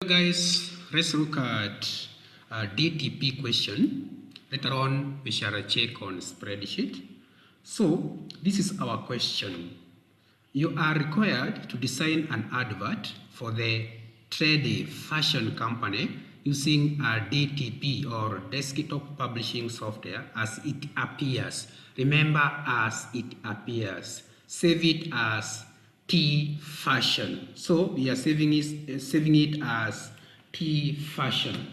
Guys, let's look at DTP question. Later on, we shall check on spreadsheet. So, this is our question. You are required to design an advert for the trade fashion company using a DTP or desktop publishing software as it appears. Remember, as it appears. Save it as T fashion. So we are saving it as T fashion.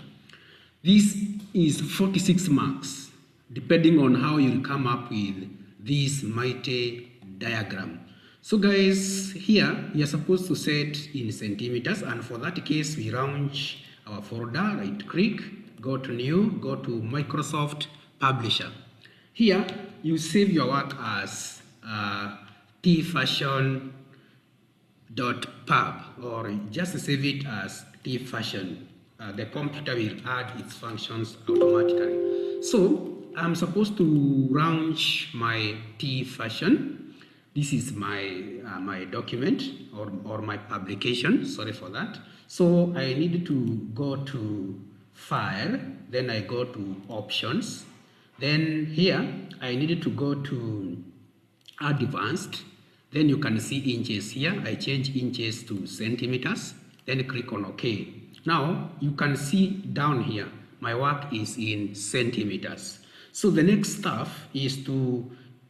This is 46 marks, depending on how you come up with this mighty diagram. So guys, here we are supposed to set in centimeters, and for that case, we launch our folder, right click, go to new, go to Microsoft Publisher. Here, you save your work as tfashion.pub, or just save it as tfashion. The computer will add its functions automatically. So I'm supposed to launch my tfashion. This is my document or my publication. Sorry for that. So I need to go to File, then I go to Options. Then here I need to go to Advanced. Then you can see inches here. I change inches to centimeters. Then click on OK. Now you can see down here, my work is in centimeters. So the next stuff is to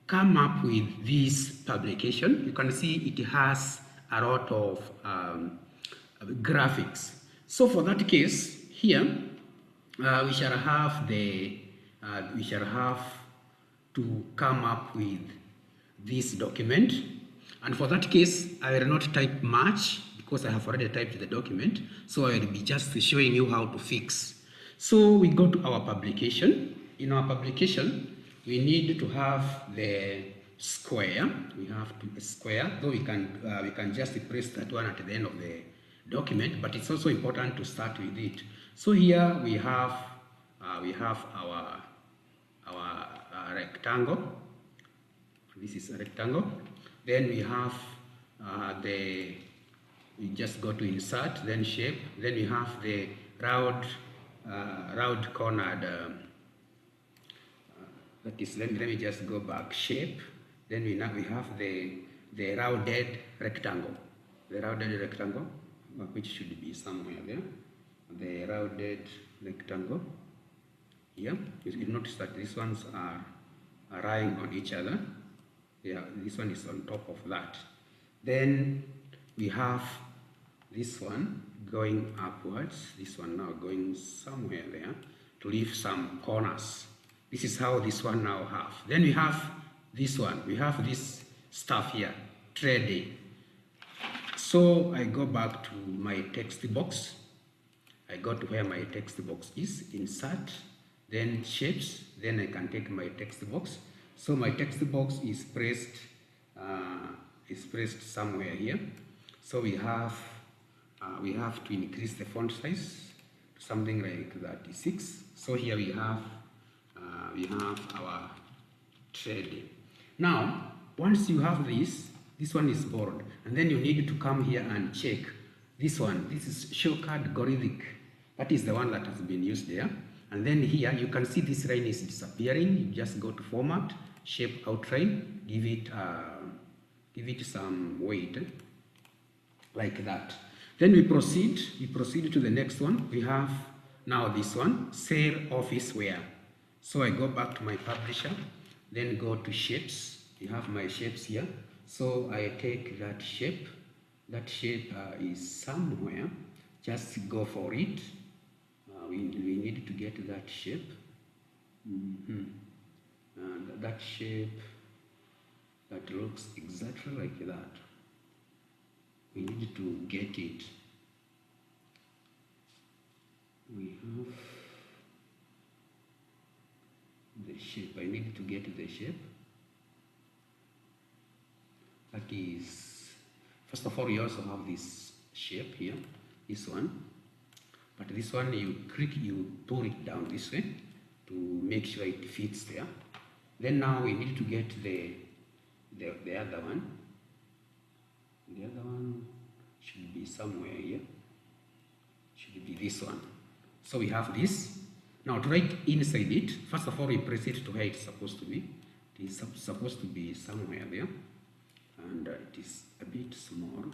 come up with this publication. You can see it has a lot of graphics. So for that case, here we shall have to come up with this document. And for that case, I will not type much because I have already typed the document. So I will be just showing you how to fix. So we go to our publication. In our publication, we need to have the square. We have a square, though we can just press that one at the end of the document, but it's also important to start with it. So here we have our rectangle. This is a rectangle. Then we have we just go to insert, then shape. Then we have the round cornered. That is, let me just go back, shape. Then we have the rounded rectangle. The rounded rectangle, which should be somewhere there. The rounded rectangle. Yeah, you notice that these ones are lying on each other. Yeah, this one is on top of that. Then we have this one going upwards, this one now going somewhere there to leave some corners. This is how this one now have. Then we have this one. We have this stuff here, trading. So I go back to my text box. I go to where my text box is, insert, then shapes. Then I can take my text box. So my text box is pressed somewhere here. So we have to increase the font size to something like 36. So here we have our trade. Now, once you have this one is bold, and then you need to come here and check this one. This is shortcut algorithmic. That is the one that has been used there. And then here you can see this line is disappearing. You just go to format, shape outline, give it some weight like that. Then we proceed to the next one. We have now this one, sale office wear. So I go back to my publisher, then go to shapes. You have my shapes here. So I take that shape. That shape is somewhere. Just go for it. We need to get that shape. That shape that looks exactly like that. We need to get it. We have the shape. I need to get the shape. That is, first of all, we also have this shape here, this one. But this one, you pull it down this way to make sure it fits there. Then now we need to get the other one. The other one should be somewhere here. Should this one. So we have this. Now to write inside it, first of all we press it to where it's supposed to be. It is supposed to be somewhere there, and it is a bit small.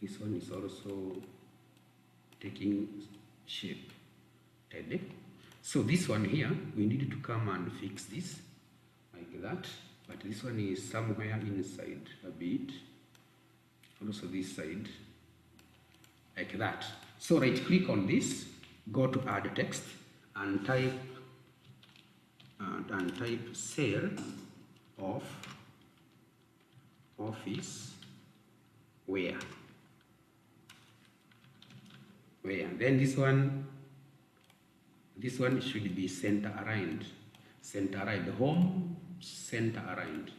This one is also taking shape. So this one here, we need to come and fix this like that, but this one is somewhere inside a bit, also this side like that. So right click on this, go to add text and type cell of office where. Then this one should be center aligned, home center aligned,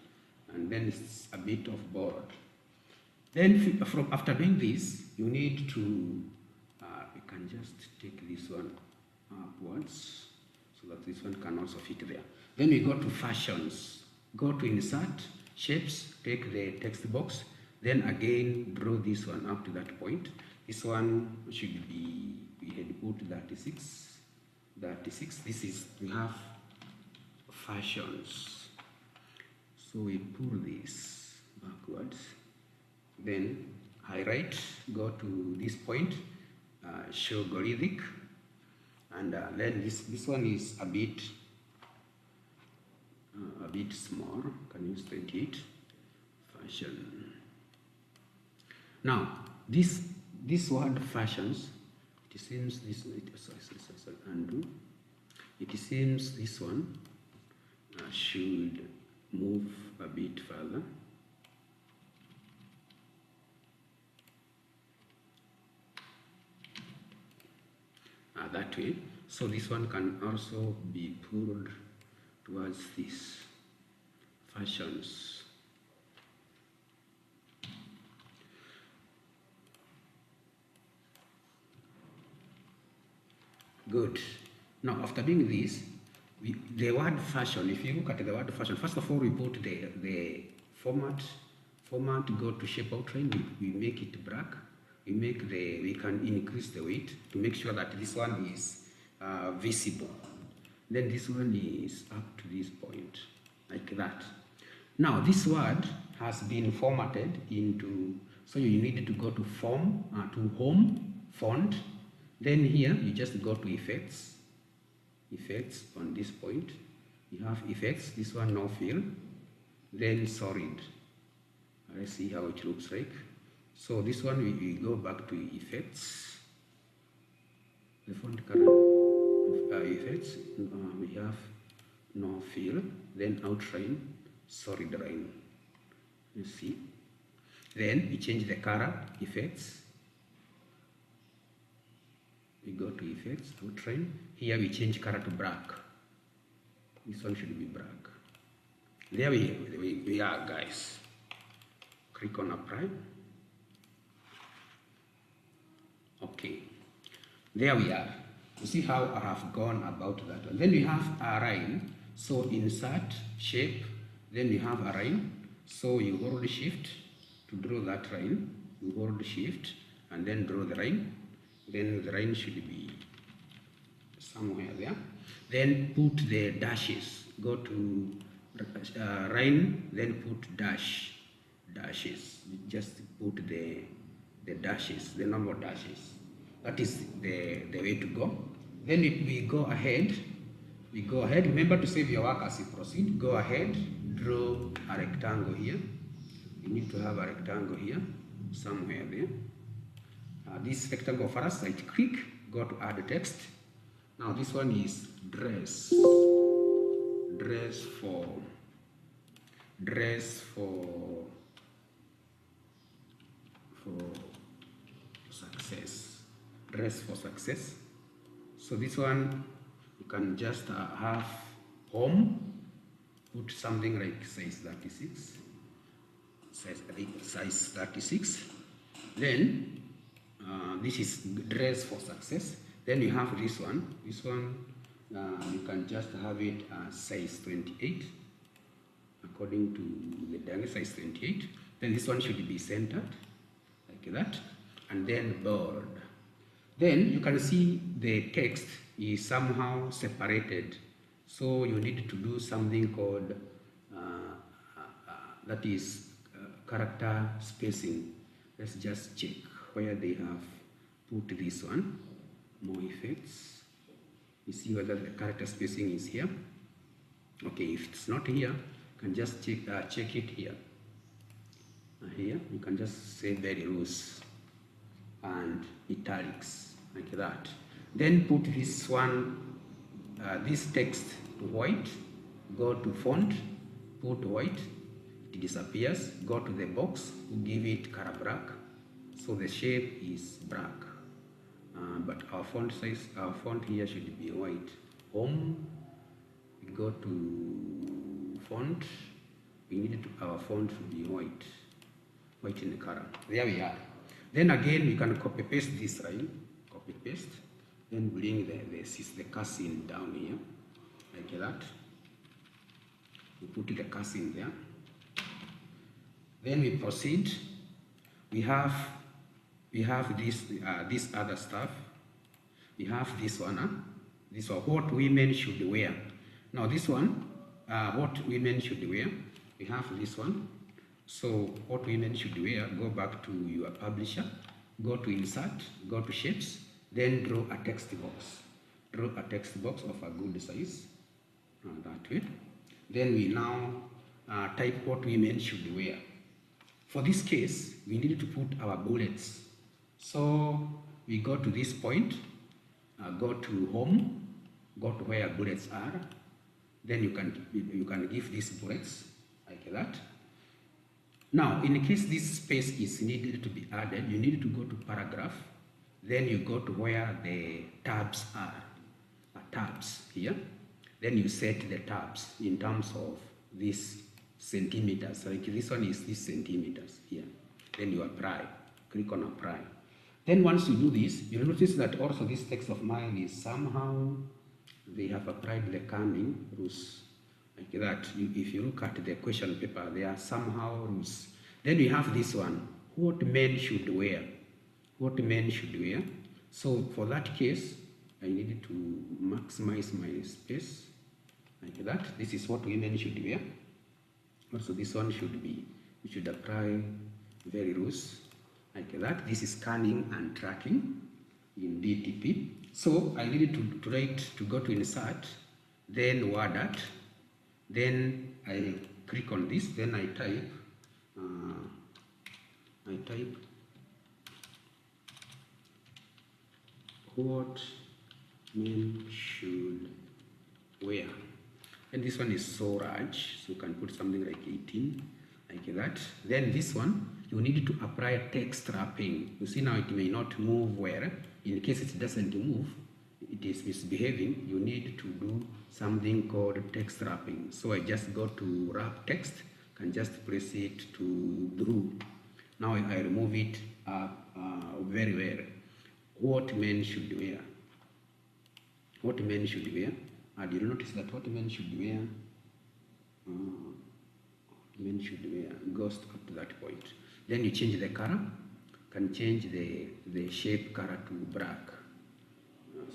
and then it's a bit of board. Then after doing this, you need to you can just take this one upwards so that this one can also fit there. Then we go to fashions, go to insert shapes, take the text box, then again draw this one up to that point. This one should be, we had put 36. This is, we have fashions. So we pull this backwards. Then highlight, go to this point, show Golithic, and then this one is a bit small. Can use 28 fashion. Now this word fashions, it seems this undo. It seems this one should move a bit further. That way. So this one can also be pulled towards this fashions. Good. Now after doing this, the word fashion, if you look at the word fashion, first of all we put the format, go to shape outline, we make it black. We can increase the weight to make sure that this one is visible. Then this one is up to this point, like that. Now this word has been formatted into, so you need to go to form, to home, font. Then here you just go to effects on this point. You have effects, this one no fill, then solid. Let's see how it looks like. So this one we go back to effects, the font color effects, we have no fill, then outline, solid line. You see. Then we change the color, effects. We go to effects, outline. Here we change color to black. This one should be black. There we are, guys. Click on apply. Okay, there we are. You see how I have gone about that one. Then we have a line. So insert shape. Then we have a line. So you hold shift to draw that line. You hold shift and then draw the line. Then the line should be somewhere there. Then put the dashes. Go to line, then put dashes. Just put the dashes, the normal dashes. That is the way to go. Then if we go ahead, remember to save your work as you proceed. Go ahead, draw a rectangle here. You need to have a rectangle here, somewhere there. This rectangle first, right click, go to add text. Now this one is dress for success. So this one you can just have home, put something like size 36, size 36. Then this is dress for success. Then you have this one. You can just have it size 28 according to the diagonal, size 28. Then this one should be centered like that, and then bold. Then you can see the text is somehow separated. So you need to do something called that is character spacing. Let's just check where they have put this one. More effects. You see whether the character spacing is here. Okay, if it's not here, you can just check it here. Here, you can just say very loose and italics like that. Then put this one, this text to white. Go to font, put white. It disappears. Go to the box, give it color black. So the shape is black. But our font size, our font here should be white. Home, we go to font, we need our font to be white in color. There we are. Then again, we can copy paste this line, copy paste, then bring the cursing down here, like that. We put the cursing there. Then we proceed. We have this other stuff. We have this one. This one, what women should wear. Now this one, what women should wear. We have this one. So what women should wear. Go back to your publisher. Go to insert. Go to shapes. Then draw a text box. Draw a text box of a good size. That way. Then we now type what women should wear. For this case, we need to put our bullets. So we go to this point, go to home, go to where bullets are. Then you can give these bullets like that. Now, in case this space is needed to be added, you need to go to paragraph. Then you go to where the tabs are, tabs here. Then you set the tabs in terms of this centimeters. Like this one is this centimeters here. Then you apply. Click on apply. Then once you do this, you'll notice that also this text of mine is somehow they have applied the kerning rules like that. If you look at the question paper, they are somehow rules. Then we have this one. What men should wear. What men should wear. So for that case, I needed to maximize my space like that. This is what women should wear. Also this one should be, we should apply very loose like that. This is scanning and tracking in DTP. So I needed to write, to go to insert, then word art, then I click on this, then I type what men should wear. And this one is so large, so you can put something like 18, like that. Then this one, you need to apply text wrapping. You see now it may not move well. In case it doesn't move, it is misbehaving, you need to do something called text wrapping. So I just go to wrap text, can just press it to blue. Now I remove it very well. What men should wear. What men should wear. And you'll notice that what men should wear, goes up to that point. Then you change the color, can change the shape color to black.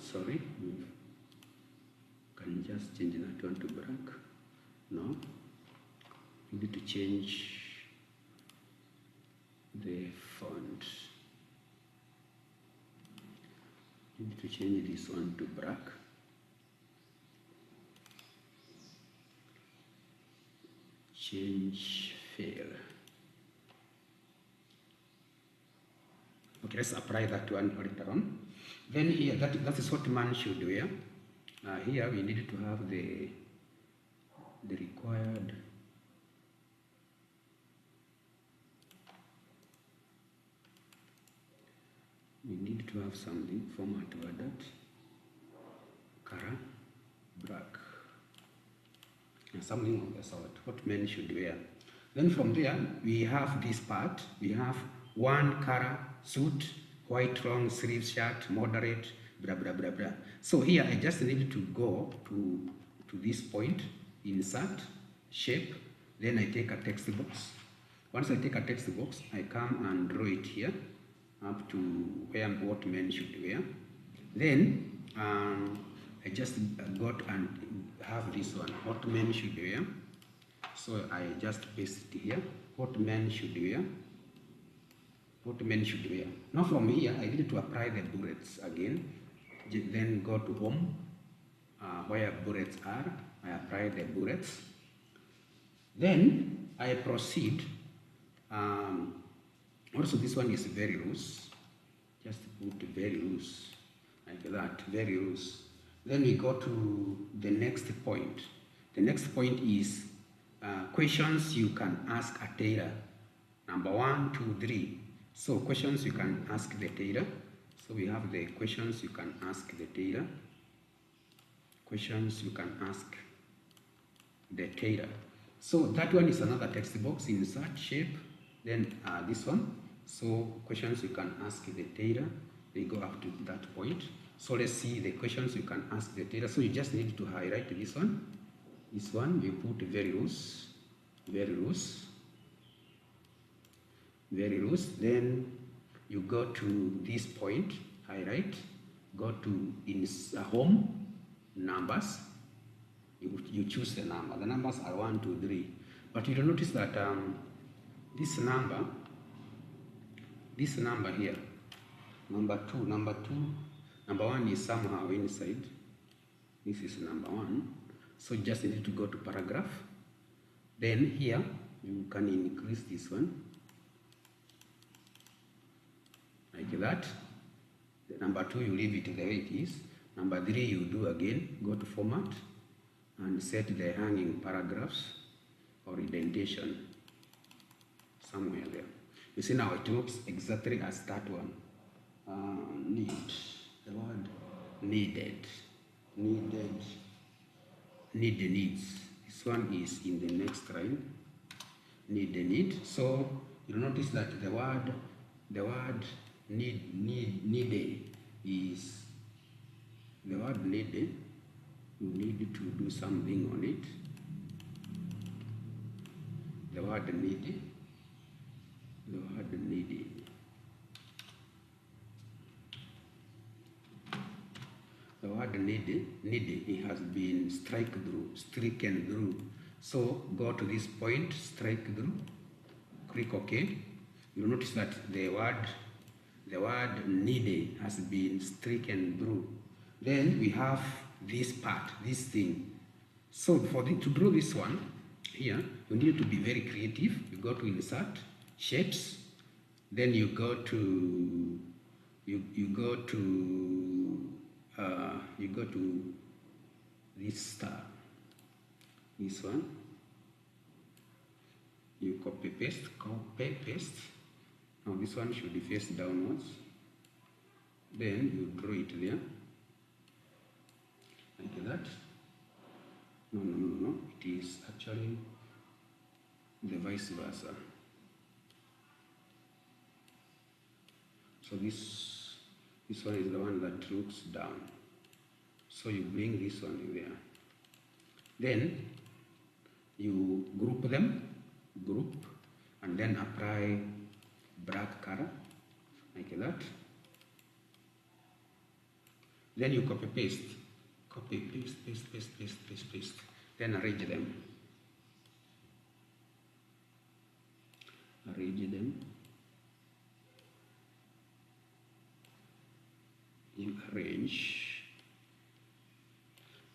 Sorry, can just change that one to black. No, you need to change the font. You need to change this one to black. Change fail. Okay, let's apply that one later on. Then here, that is what man should wear. Here we need to have the required we need to have something format for that. Color black. And something of the sort, what men should wear. Then from there, we have this part. We have one color suit, white long sleeve shirt, moderate, blah, blah, blah, blah. So here, I just need to go to this point, insert, shape, then I take a text box. Once I take a text box, I come and draw it here. up to where what men should wear. Then I just got and have this one, what men should wear. So I just paste it here, what men should wear. What men should wear. Now from here, I need to apply the bullets again. Then go to home, where bullets are. I apply the bullets. Then I proceed. Also, this one is very loose. Just put very loose, like that, very loose. Then we go to the next point. The next point is questions you can ask a tailor. Number 1, 2, 3. So questions you can ask the tailor. So we have the questions you can ask the tailor. Questions you can ask the tailor. So that one is another text box in such shape. Then this one. So questions you can ask the tailor. They go up to that point. So let's see the questions you can ask the tailor. So you just need to highlight this one. This one you put very loose, very loose, very loose. Then you go to this point, highlight, go to in home, numbers. You choose the number. The numbers are 1, 2, 3. But you'll notice that this number here, number 2, number 1 is somehow inside. This is number 1. So you just need to go to paragraph. Then here you can increase this one like that. The number 2 you leave it the way it is. Number 3 you do again, go to format and set the hanging paragraphs or indentation somewhere there. You see now it looks exactly as that one. Need, the word needed, needs. This one is in the next line. Need. So you'll notice that the word needed is the word needed. You need to do something on it. The word needed. The word needed. The word needed, it has been stricken through. So go to this point, strike through, click OK. You'll notice that the word needed has been stricken through. Then we have this part, this thing. So to draw this one here, you need to be very creative. You go to insert, shapes, then you go to this star, this one. You copy paste. Now this one should be face downwards. Then you draw it there, like that. No. It is actually the vice versa. So this one is the one that looks down. So you bring this one there. Then you group them, and then apply black color, like that. Then you copy paste. Then arrange them.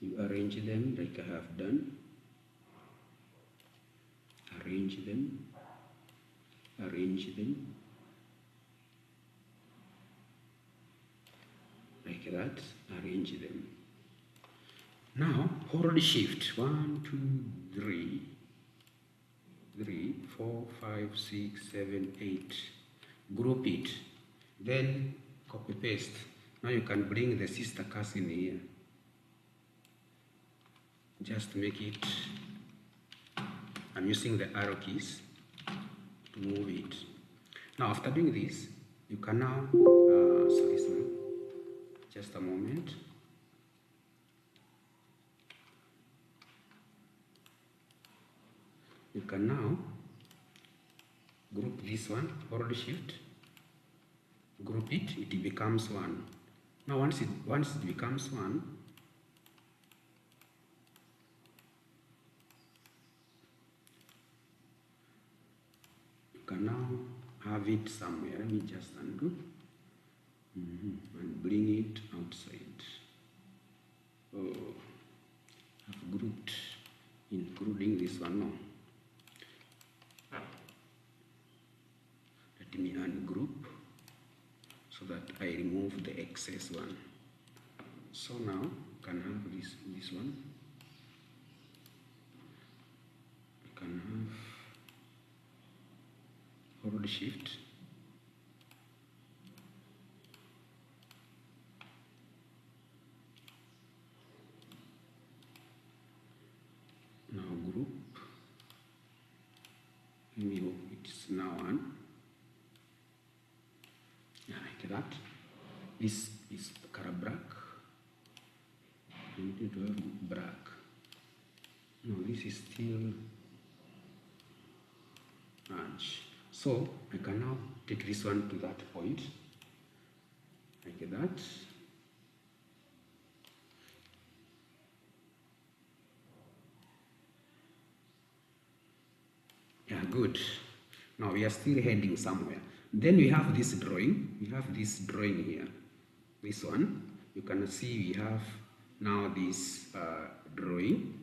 You arrange them like I have done. Arrange them. Like that, arrange them. Now hold shift 1, 2, 3, 4, 5, 6, 7, 8. Group it. Then copy paste. Now you can bring the sister cursor in here. Just make it. I'm using the arrow keys to move it. Now after doing this, you can now sorry, just a moment. You can now group this one, hold shift, group it, it becomes 1. Now once it becomes 1, you can now have it somewhere. Let me just undo and bring it outside. Oh, I've grouped including this one. No. Let me ungroup so that I remove the excess one. So now I can have this one. I can have hold shift. Now group. Maybe it's now on. Yeah, like that. This is color black. I need to have black. No, this is still orange. So I can now take this one to that point, like that. Yeah, good. Now we are still heading somewhere. Then we have this drawing. We have this drawing here. This one. You can see we have now this drawing.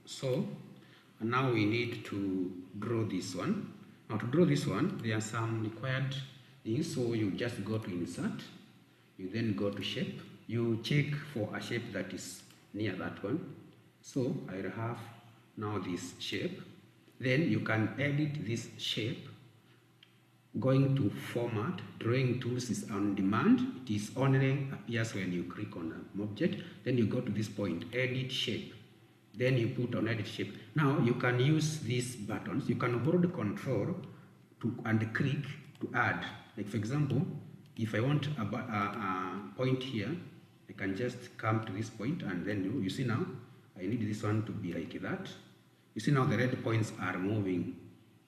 So now we need to draw this one. Now to draw this one, there are some required things. So you just go to insert. You then go to shape. You check for a shape that is near that one. So I'll have now this shape. Then you can edit this shape. Going to format, drawing tools is on demand. It is only appears when you click on an object. Then you go to this point, edit shape. Then you put on edit shape. Now you can use these buttons. You can hold control and click to add. Like for example, if I want a point here, I can just come to this point and then you see now, I need this one to be like that. You see now the red points are moving.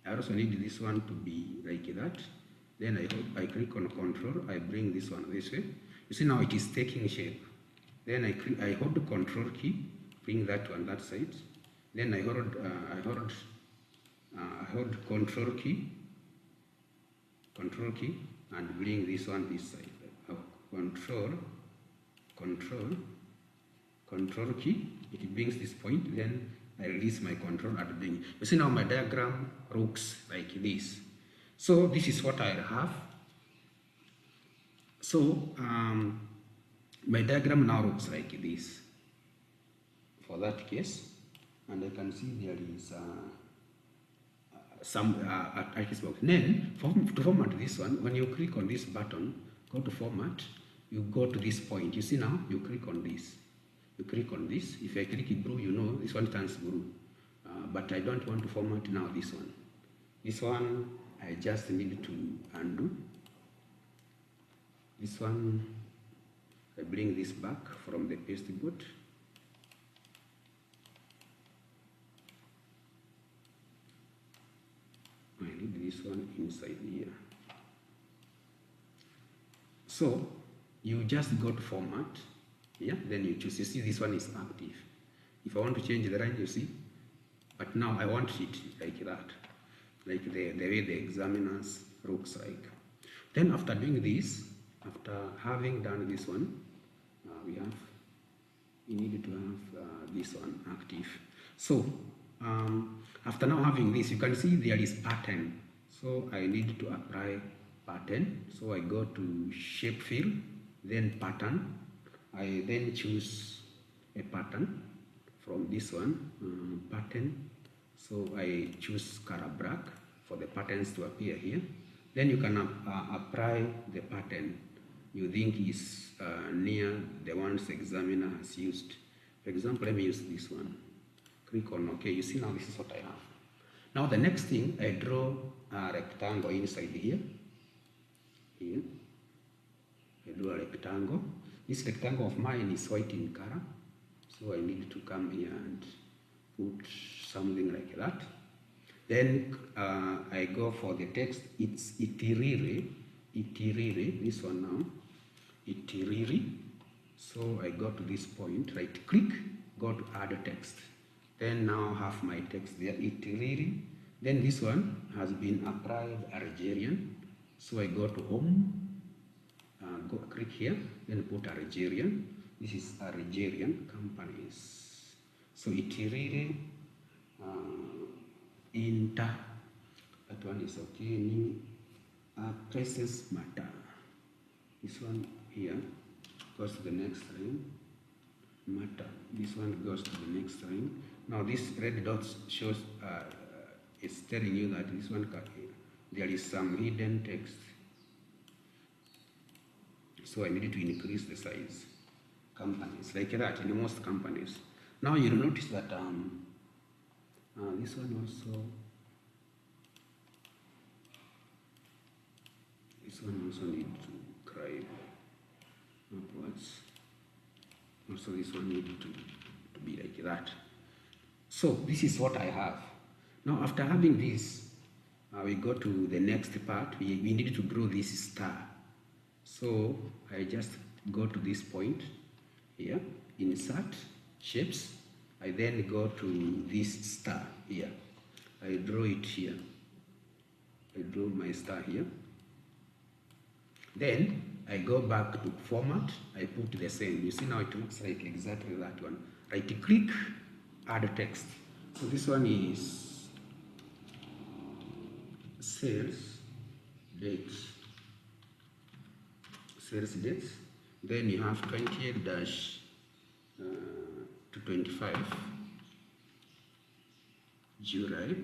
I also need this one to be like that. Then I click on control, I bring this one this way. You see now it is taking shape. Then I hold the control key, bring that one that side. Then I hold control key, and bring this one this side. Control key. It brings this point. Then I release my control and bring. You see now my diagram looks like this. So this is what I have. So my diagram now looks like this for that case, and I can see there is some artist box. Then to format this one, when you click on this button, go to format, you go to this point. You see now, you click on this. You click on this. If I click it blue, you know this one turns blue. But I don't want to format now this one. This one, I just need to undo. This one, I bring this back from the paste board. I need this one inside here. So you just go to format, yeah, then you choose. You see this one is active. If I want to change the line, you see, but now I want it like that, like the way the examiners looks like. Then after doing this, after having done this one, we need to have this one active. So after now having this, you can see there is pattern. So I need to apply pattern. So I go to shape fill, then pattern. I then choose a pattern from this one, pattern. So I choose color black for the patterns to appear here. Then you can apply the pattern you think is near the ones the examiner has used. For example, let me use this one. Click on OK. You see now this is what I have. Now the next thing, I draw a rectangle inside here. Here. I draw a rectangle. This rectangle of mine is white in color. So I need to come here and put something like that. Then I go for the text. It's itiriri, this one now, itiriri. So I go to this point, right click, go to add text. Then now I have my text there, itiriri. Then this one has been applied Algerian. So I go to home, go click here, then put Algerian. This is Algerian companies. So itiriri, inter, that one is okay. New presence matter. This one here goes to the next line. Matter. This one goes to the next line. Now this red dot shows it's telling you that this one there is some hidden text. So I need to increase the size. Companies like that in most companies. Now you'll notice that this one also. This one also needs to cry upwards. Also this one needs to be like that. So this is what I have. Now after having this, we go to the next part. We need to draw this star. So I just go to this point here, insert, shapes. I then go to this star here. I draw it here. I draw my star here. Then I go back to format, I put the same. You see now it looks like exactly that one. Right click, add text. So this one is sales dates. Sales dates. Then you have 28 dash to 25 July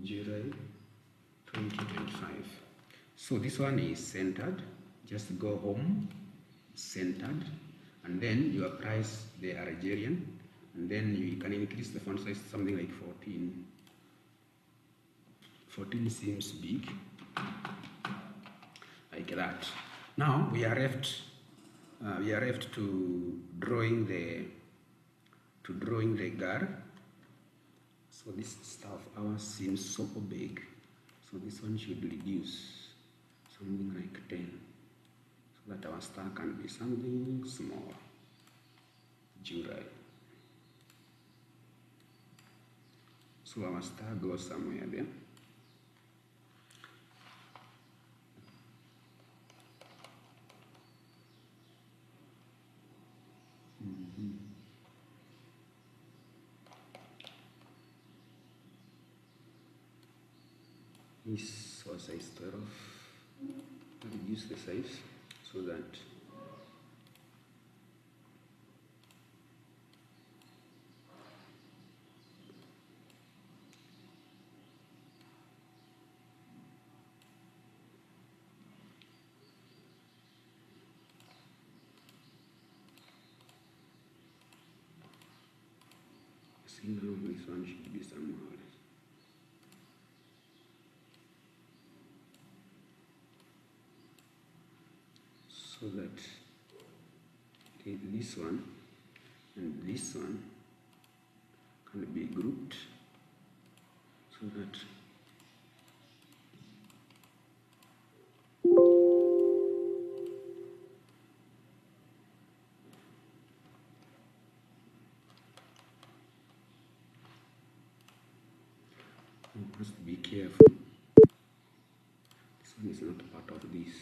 2025. So this one is centered. Just go home, centered, and then you price the Algerian, and then you can increase the font size something like 14. 14 seems big, like that. Now we are left to drawing the girl. So this stuff ours seems so big. So this one should reduce something like 10, so that our star can be something small. July. So our star goes somewhere there. This was a size 12. Reduce the size so that see now this one should be somewhere. So that this one and this one can be grouped so that you must be careful. This one is not part of this.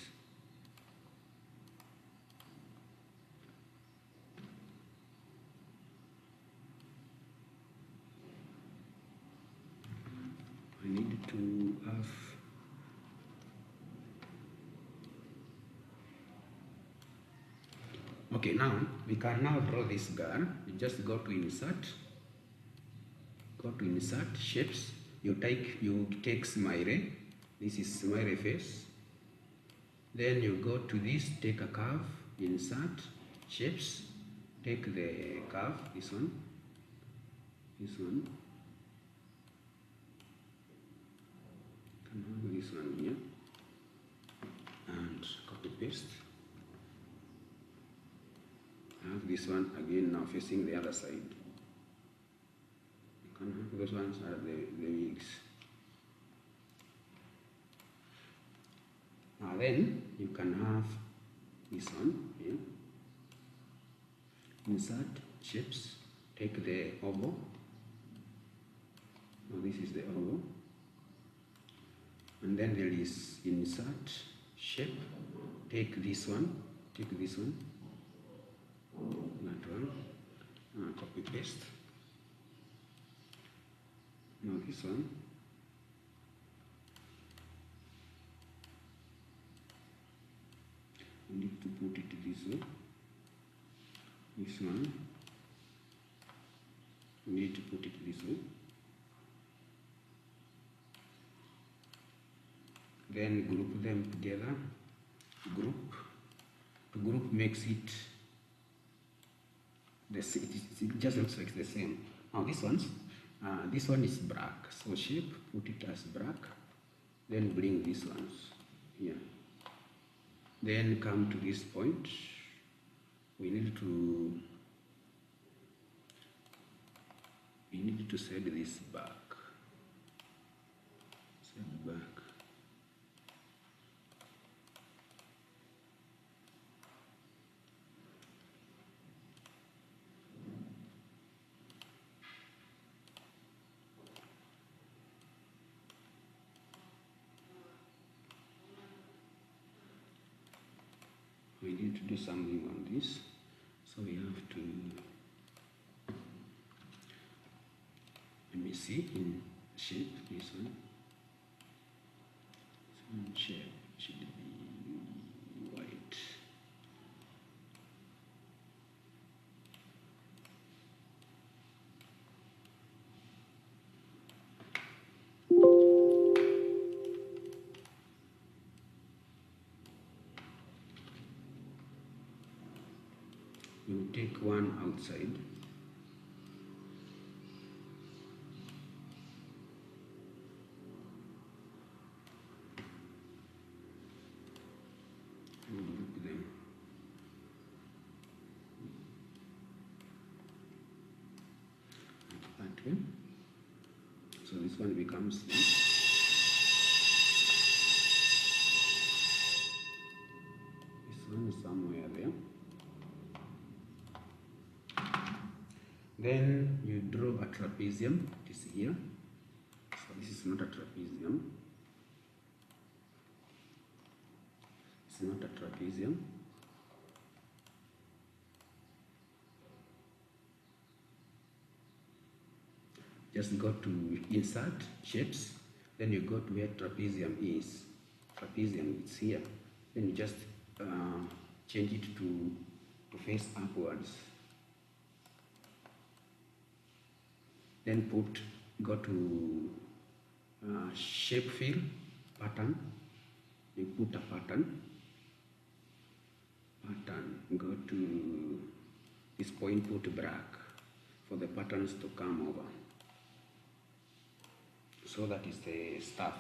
I need to have okay. Now we can now draw this girl. You just go to insert, shapes. You take smiley. This is smiley face. Then you go to this, take a curve, insert, shapes, take the curve, this one, can have this one here, and copy paste. I have this one again now facing the other side. You can have those ones are the wigs. Now then you can have this one here. Insert shapes, take the oval. Now this is the oval. And then there is insert shape, take this one, that one, copy paste. Now this one, we need to put it this way. This one, we need to put it this way. Then group them together. Group makes it it just looks like the same. Now this one is black, so shape, put it as black, then bring these ones here. Then come to this point. We need to set this back. Set back. We need to do something on this, so we have to, let me see, in shape, this one, shape should be white. You take one outside. And group them. Like that way. So this one becomes this. This one is somewhere there. Then you draw a trapezium, it is here. So this is not a trapezium. It's not a trapezium. Just go to insert shapes, then you go to where trapezium is. Trapezium is here. Then you just change it to face upwards. Then go to shape fill, pattern, you put a pattern, go to this point, put black for the patterns to come over. So that is the stuff.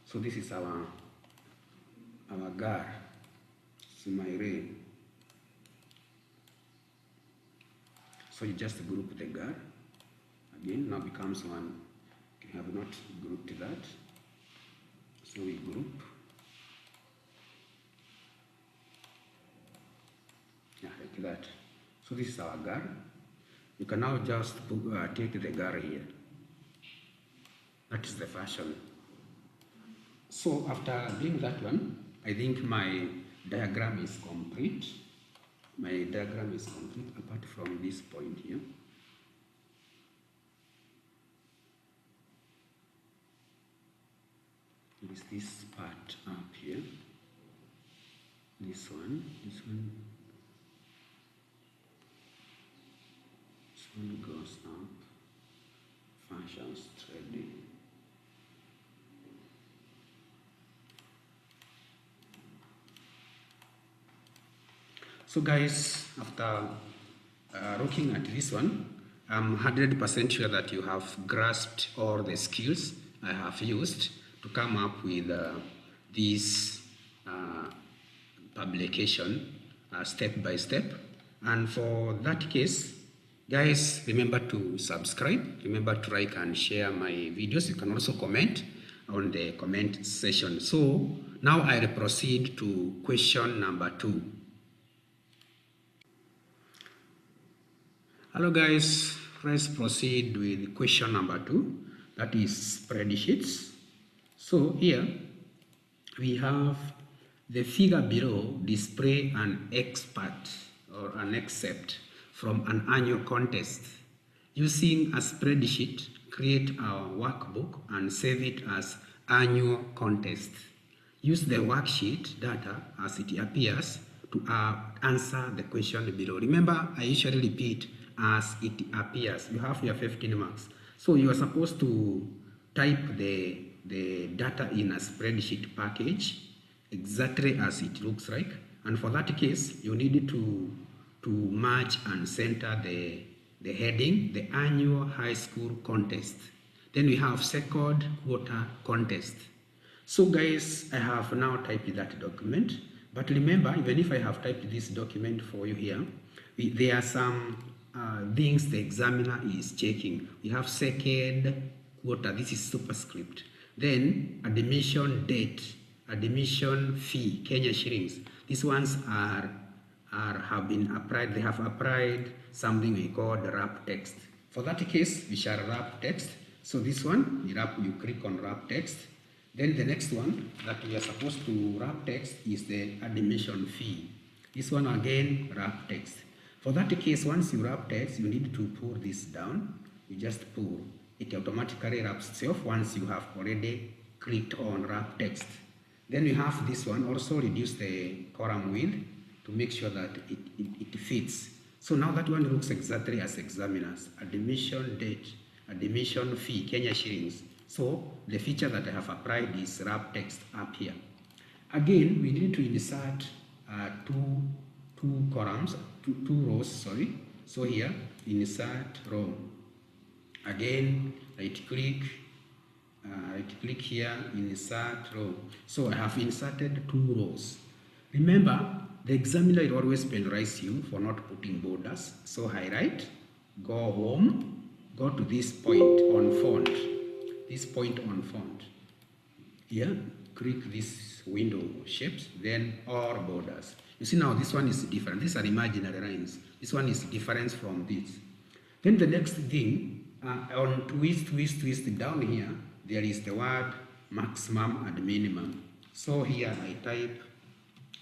So this is our gar, it's my rain. So you just group the gar. Again, now becomes one. We have not grouped that, so we group. Yeah, like that. So this is our gar. You can now just take the gar here. That is the fashion. So after doing that one, I think my diagram is complete. My diagram is complete apart from this point here. Is this part up here, this one goes up, fashions threading. So guys, after looking at this one, I'm 100% sure that you have grasped all the skills I have used to come up with this publication step by step. And for that case, Guys, remember to subscribe, remember to like and share my videos. You can also comment on the comment section. So now I'll proceed to question number 2. Hello guys, let's proceed with question number 2, that is spreadsheets. So here we have the figure below display an expert or an excerpt from an annual contest. Using a spreadsheet, create a workbook and save it as annual contest. Use the worksheet data as it appears to answer the question below. Remember, I usually repeat as it appears. You have your 15 marks. So you are supposed to type the data in a spreadsheet package exactly as it looks like. And for that case, you need to match and center the heading, the annual high school contest. Then we have second quarter contest. So guys, I have now typed that document. But remember, even if I have typed this document for you here, there are some things the examiner is checking. We have second quarter, this is superscript. Then admission date, admission fee, Kenya shillings. These ones have been applied. They have applied something we call the wrap text. For that case, we shall wrap text. So this one, you click on wrap text. Then the next one that we are supposed to wrap text is the admission fee. This one again, wrap text. For that case, once you wrap text, you need to pull this down. You just pull. It automatically wraps itself once you have already clicked on wrap text. Then we have this one, also reduce the column width to make sure that it fits. So now that one looks exactly as examiners. Admission date, admission fee, Kenya shillings. So the feature that I have applied is wrap text up here. Again, we need to insert two columns, two rows, sorry. So here, insert row. Again, right click here, insert row. So I have inserted 2 rows. Remember, the examiner will always penalize you for not putting borders. So highlight, go home, go to this point on font. This point on font. Here, click this window shapes, then all borders. You see now this one is different. These are imaginary lines. This one is different from this. Then the next thing, on twist down here, there is the word maximum and minimum. So here I type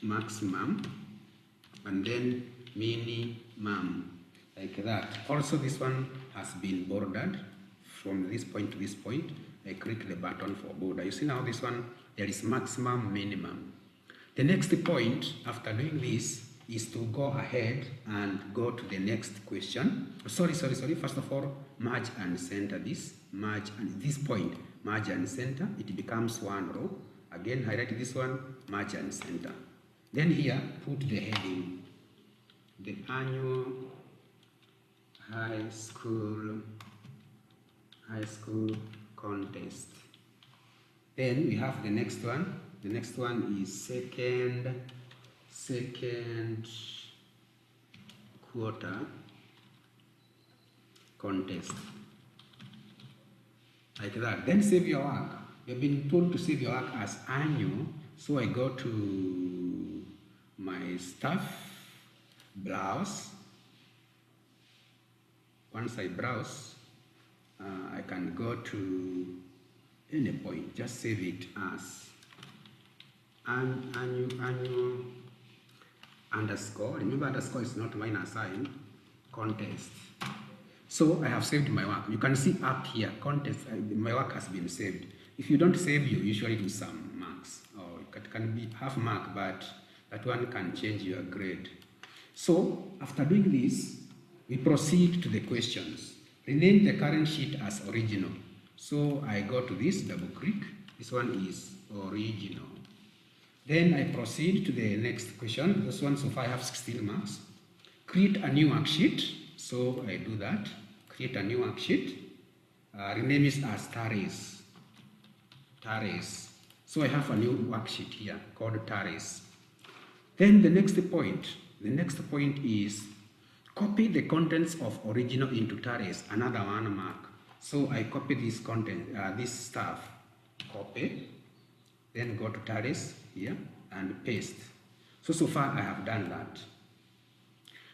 maximum and then minimum, like that. Also this one has been bordered from this point to this point. I click the button for border. You see now this one, there is maximum, minimum. The next point after doing this is to go ahead and go to the next question. Sorry. First of all, merge and center this. Merge and this point, merge and center. It becomes one row. Again, highlight this one, merge and center. Then here, put the heading. The annual high school contest. Then we have the next one. The next one is second quarter contest. Like that. Then save your work. You've been told to save your work as annual. So I go to my stuff, browse. Once I browse, I can go to any point, just save it as annual underscore. Remember, underscore is not minus sign, contest. So I have saved my work. You can see up here, contest, my work has been saved. If you don't save, you usually do some marks, or it can be half mark, but that one can change your grade. So after doing this, we proceed to the questions. Rename the current sheet as original. So I go to this, double click. This one is original. Then I proceed to the next question. This one, so far I have 16 marks. Create a new worksheet. So I do that. Create a new worksheet. Rename it as Tares. So I have a new worksheet here called Tares. Then the next point is Copy the contents of original into Tares, another 1 mark. So I copy this content, this stuff, copy, then go to Tares here and paste. So far I have done that.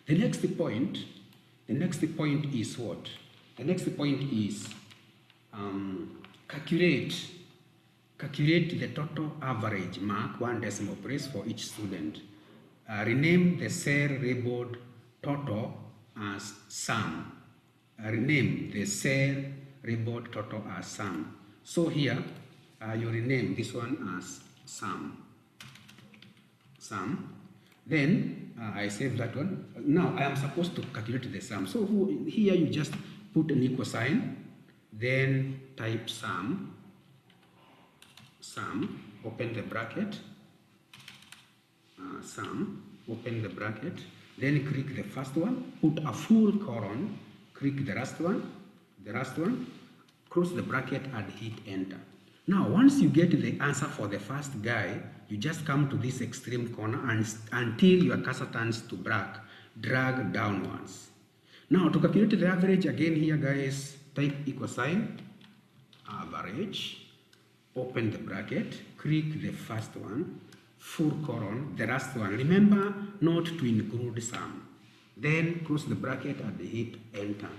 The next point is what? The next point is calculate the total average mark, 1 decimal place for each student. Rename the cell labeled total as sum. Rename the cell labeled total as sum. So here you rename this one as sum. Then I save that one. Now I am supposed to calculate the sum. So here you just put an equal sign, then type sum, open the bracket, sum, open the bracket, then click the first one, put a full colon, click the last one, close the bracket and hit enter. Now, once you get the answer for the first guy, you just come to this extreme corner and until your cursor turns to black, drag downwards. Now, to calculate the average, again here guys, type equal sign, average, open the bracket, click the first one, full colon, the last one. Remember not to include sum. Then close the bracket and hit enter.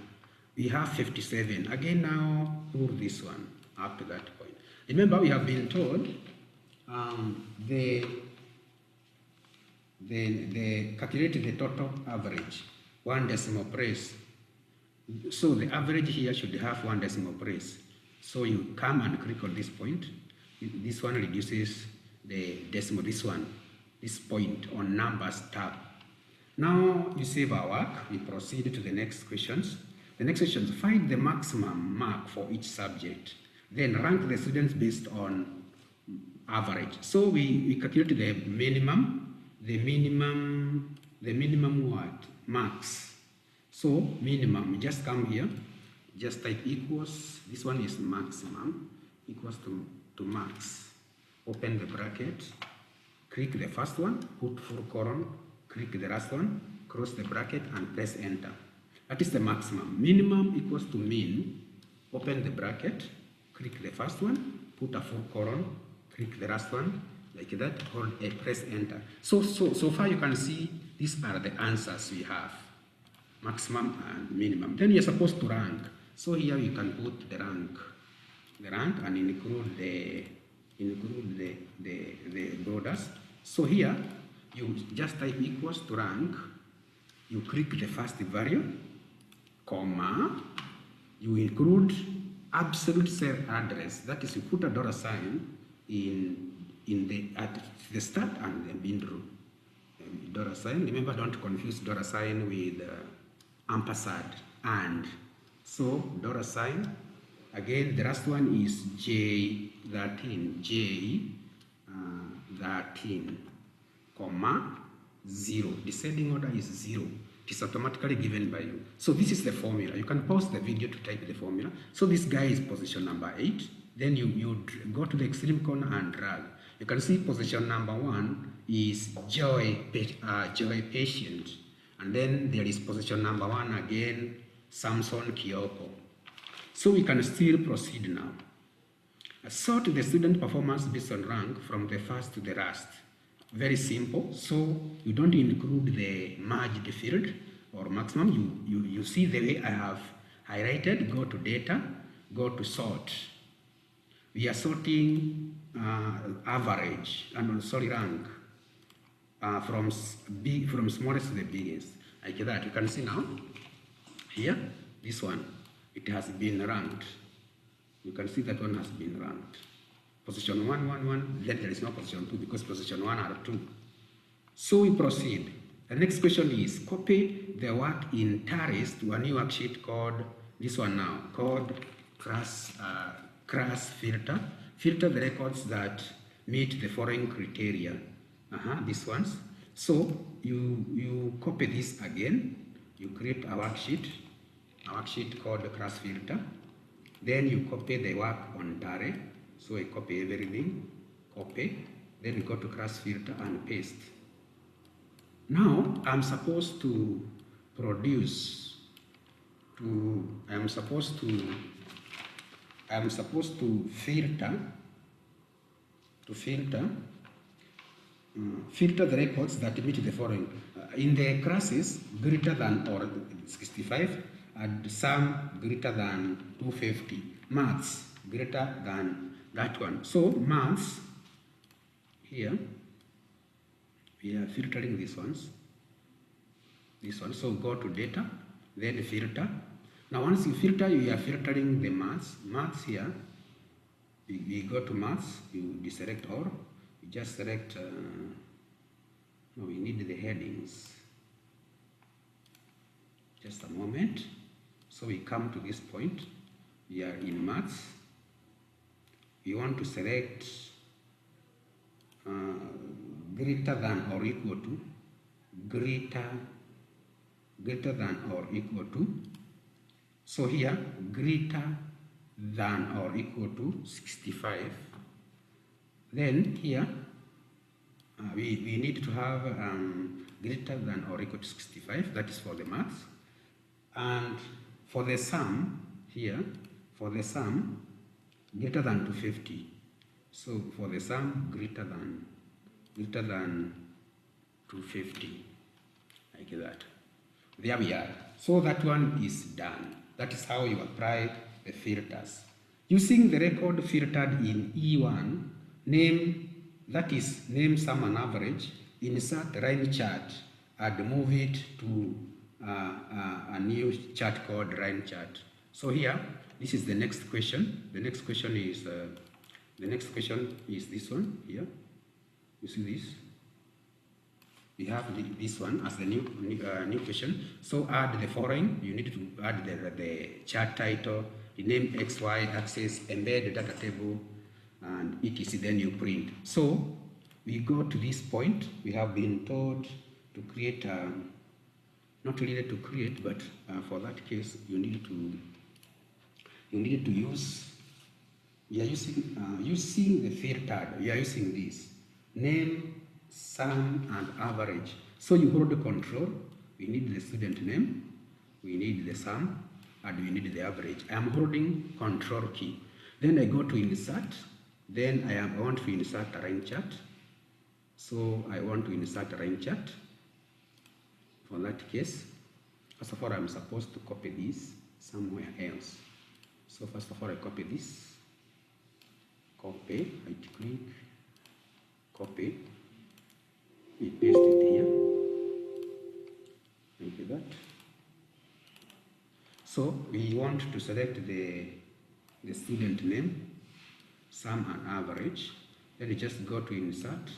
We have 57. Again now, pull this one up to that point. Remember, we have been told the calculate the total average, 1 decimal place. So the average here should have 1 decimal place. So you come and click on this point. This one reduces the decimal, this point on numbers tab. Now you save our work. We proceed to the next questions. The next questions, find the maximum mark for each subject. Then rank the students based on average. So we calculate the minimum what? Marks. So minimum, you just come here, just type equals, this one is maximum, equals to max. Open the bracket, click the first one, put full colon, click the last one, close the bracket and press enter. That is the maximum. Minimum equals to mean, open the bracket, click the first one, put a full colon, click the last one, like that, hold a press enter. So far you can see these are the answers we have. Maximum and minimum. Then you're supposed to rank. So here you can put the rank and include the borders. So here you just type equals to rank. You click the first value, comma. You include absolute cell address. That is, you put a dollar sign at the start and the middle. Dollar sign. Remember, don't confuse dollar sign with ampersand and. So dollar sign. Again, the last one is J13. J13, comma 0. Descending order is 0. It is automatically given by you. So this is the formula. You can pause the video to type the formula. So this guy is position number 8. Then you go to the extreme corner and drag. You can see position number 1 is Joy Patient. And then there is position number 1 again, Samson Kyoko. So we can still proceed now. Sort the student performance based on rank from the first to the last. Very simple. So you don't include the merged field or maximum. You see the way I have highlighted. Go to data, go to sort. We are sorting average and rank from smallest to the biggest. Like that. You can see now here this one. It has been ranked. You can see that one has been ranked. Position 1, 1, 1. Then there is no position 2 because position 1 are 2. So we proceed. The next question is copy the work in Taris to a new worksheet called this one now, called class filter. Filter the records that meet the following criteria. These ones. So you copy this again. You create a worksheet called class filter. Then you copy the work on Tare. So I copy everything, copy. Then you go to class filter and paste. Now I'm supposed to produce to, I am supposed to filter the records that meet the following. In the classes greater than or 65 and some greater than 250. Maths greater than that one. So maths, here we are filtering these ones. This one. So go to data, then filter. Now once you filter, you are filtering the maths. Maths here, we go to maths, you deselect all. You just select, no, we need the headings. Just a moment. So we come to this point. We are in maths. We want to select greater than or equal to, greater than or equal to. So here, greater than or equal to 65. Then here, we need to have greater than or equal to 65. That is for the maths. And for the sum here, for the sum, greater than 250. So for the sum, greater than 250, like that. There we are. So that one is done. That is how you apply the filters. Using the record filtered in E1, name, that is name, sum and average, insert line chart and move it to a new chart called line chart. So here, this is the next question. The next question is this one here. You see this? We have this one as the new question. So add the following. You need to add the chart title, the name XY axis, embed the data table, and etc. Then you print. So we go to this point. We have been told to create, not really to create, but for that case, you need to use. We are using the filtered. We are using this name, sum and average. So you hold the control. We need the student name, we need the sum, and we need the average. I am holding control key. Then I go to insert. Then I want to insert a line chart. So I want to insert a line chart. For that case, first of all, I'm supposed to copy this somewhere else. So first of all, I copy this. Copy, right click, copy. We paste it here, like that. So we want to select the student name, sum and average. Then we just go to insert.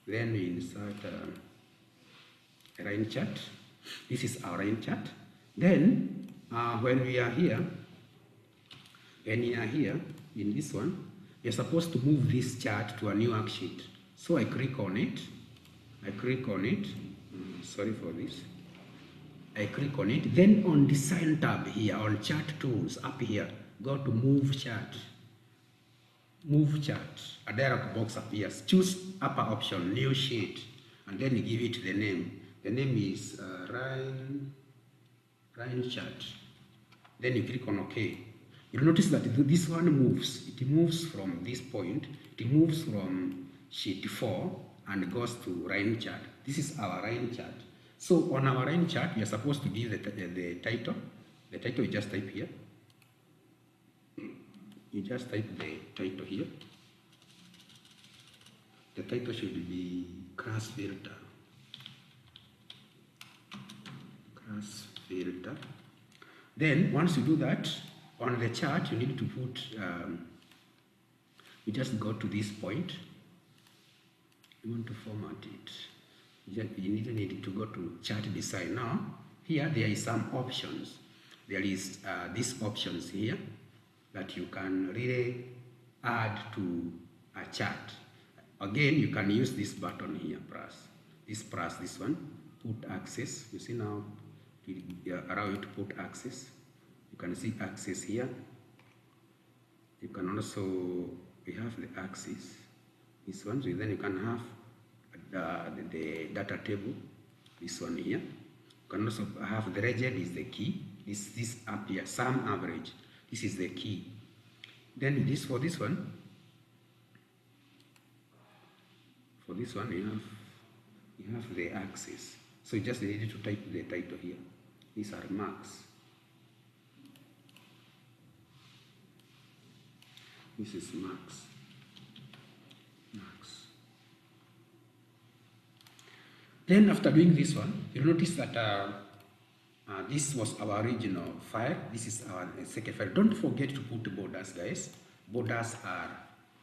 Then we insert a line chart. This is our line chart. Then when we are here in this one, you're supposed to move this chart to a new worksheet. So I click on it. Sorry for this. I click on it. Then on design tab here, on chart tools up here, go to move chart. Move chart. A dialog box appears. Choose upper option, new sheet, and then you give it the name. The name is line chart. Then you click on OK. You'll notice that this one moves. It moves from this point. It moves from sheet 4 and goes to line chart. This is our line chart. So on our line chart, we are supposed to give the title. The title you just type here. You just type the title here. The title should be class filter. Class filter. Then once you do that, on the chart you need to put, you just go to this point. You want to format it. You need to go to chart design. Now, here there is some options. There is these options here that you can really add to a chart. Again, you can use this button here, this one, put access. You see now, it allow you to put access. You can see access here. You can also, we have the axis. This one, so then you can have the data table, this one here. You can also have the legend is the key. This up here, sum average. This is the key. Then this for this one, you have the axis. So you just need to type the title here. These are marks. This is marks. Then after doing this one, you'll notice that this was our original file. This is our second file. Don't forget to put borders, guys. Borders are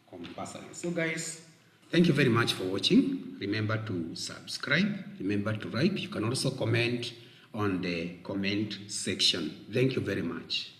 compulsory. So guys, thank you very much for watching. Remember to subscribe. Remember to like. You can also comment on the comment section. Thank you very much.